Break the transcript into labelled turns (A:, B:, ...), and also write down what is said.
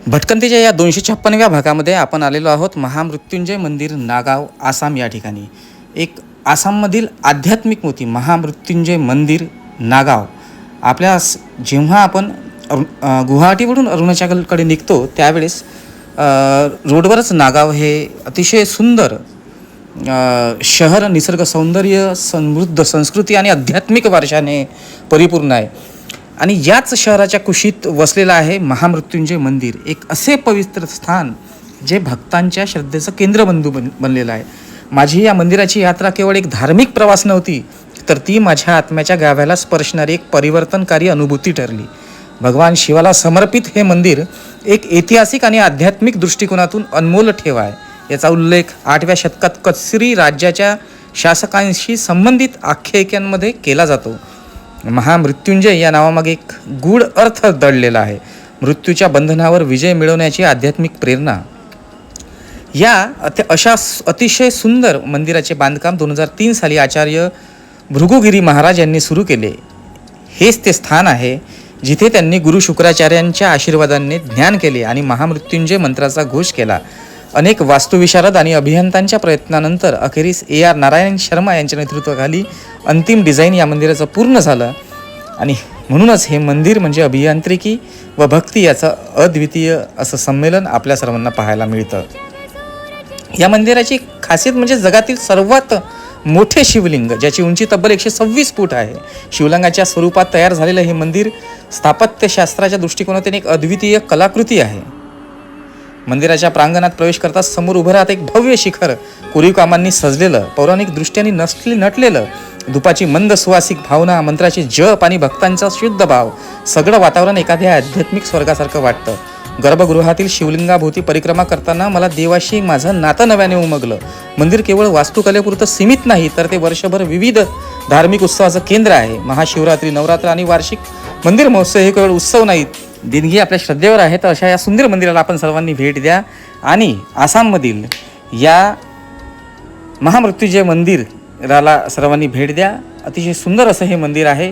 A: भटकंतीच्या या 256व्या भागामध्ये आपण आलेलो आहोत. महामृत्युंजय मंदिर नागाव आसाम या ठिकाणी. एक आसाममधील आध्यात्मिक मूर्ती महामृत्युंजय मंदिर नागाव. जेव्हा आपण गुवाहाटीवरून अरुणाचलकडे निघतो त्यावेळेस रोडवरच नागाव हे अतिशय सुंदर शहर निसर्ग सौंदर्य समृद्ध संस्कृती आणि आध्यात्मिक वारशाने परिपूर्ण आहे. आणि याच शहराच्या कुशीत वसलेलं आहे महामृत्युंजय मंदिर, एक असे पवित्र स्थान जे भक्तांच्या श्रद्धेचं केंद्रबिंदू बनलेलं आहे. माझी या मंदिराची यात्रा केवळ एक धार्मिक प्रवास नव्हती, तर ती माझ्या आत्म्याच्या गाभ्याला स्पर्शणारी एक परिवर्तनकारी अनुभूती ठरली. भगवान शिवाला समर्पित हे मंदिर एक ऐतिहासिक आणि आध्यात्मिक दृष्टिकोनातून अनमोल ठेवा आहे. याचा उल्लेख 8व्या शतकात कत्सरी राज्याच्या शासकांशी संबंधित आख्यायिकांमध्ये केला जातो. महामृत्युंजय या नावामागे एक गूढ अर्थ दडलेला आहे. मृत्यूच्या बंधनावर विजय मिळवण्याची आध्यात्मिक प्रेरणा. या अशा अतिशय सुंदर मंदिराचे बांधकाम 2003 साली आचार्य भृगुगिरी महाराज यांनी सुरू केले. हेच ते स्थान आहे जिथे त्यांनी गुरु शुक्राचार्यांच्या आशीर्वादाने ध्यान केले आणि महामृत्युंजय मंत्राचा घोष केला. अनेक वास्तुविशारद आणि अभियंत्यांच्या प्रयत्नानंतर अखेरीस AR नारायण शर्मा यांच्या नेतृत्वाखाली अंतिम डिझाईन या मंदिराचं पूर्ण झालं. आणि म्हणूनच हे मंदिर म्हणजे अभियांत्रिकी व भक्ती याचं अद्वितीय असं संमेलन आपल्या सर्वांना पाहायला मिळतं. या मंदिराची खासियत म्हणजे जगातील सर्वात मोठे शिवलिंग, ज्याची उंची तब्बल 126 फूट आहे. शिवलिंगाच्या स्वरूपात तयार झालेलं हे मंदिर स्थापत्यशास्त्राच्या दृष्टिकोनातून एक अद्वितीय कलाकृती आहे. मंदिराच्या प्रांगणात प्रवेश करताच समोर उभं राहत एक भव्य शिखर कोरीव कामांनी सजलेलं, पौराणिक दृष्ट्याने नटलेलं. धुपाची मंद सुवासिक भावना, मंत्राचे जप आणि भक्तांचा शुद्ध भाव, सगळं वातावरण एखाद्या आध्यात्मिक स्वर्गासारखं वाटतं. गर्भगृहातील शिवलिंगाभोवती परिक्रमा करताना मला देवाशी माझं नातं नव्याने उमगलं. मंदिर केवळ वास्तुकलेपुरतं सीमित नाही, तर ते वर्षभर विविध धार्मिक उत्सवाचं केंद्र आहे. महाशिवरात्री, नवरात्र आणि वार्षिक मंदिर महोत्सव हे केवळ उत्सव नाहीत, देणगी आपल्या श्रद्धेवर आहे. तर अशा या सुंदर मंदिराला आपण सर्वांनी भेट द्या आणि आसाममधील या महामृत्युंजय मंदिराला सर्वांनी भेट द्या. अतिशय सुंदर असं हे मंदिर आहे.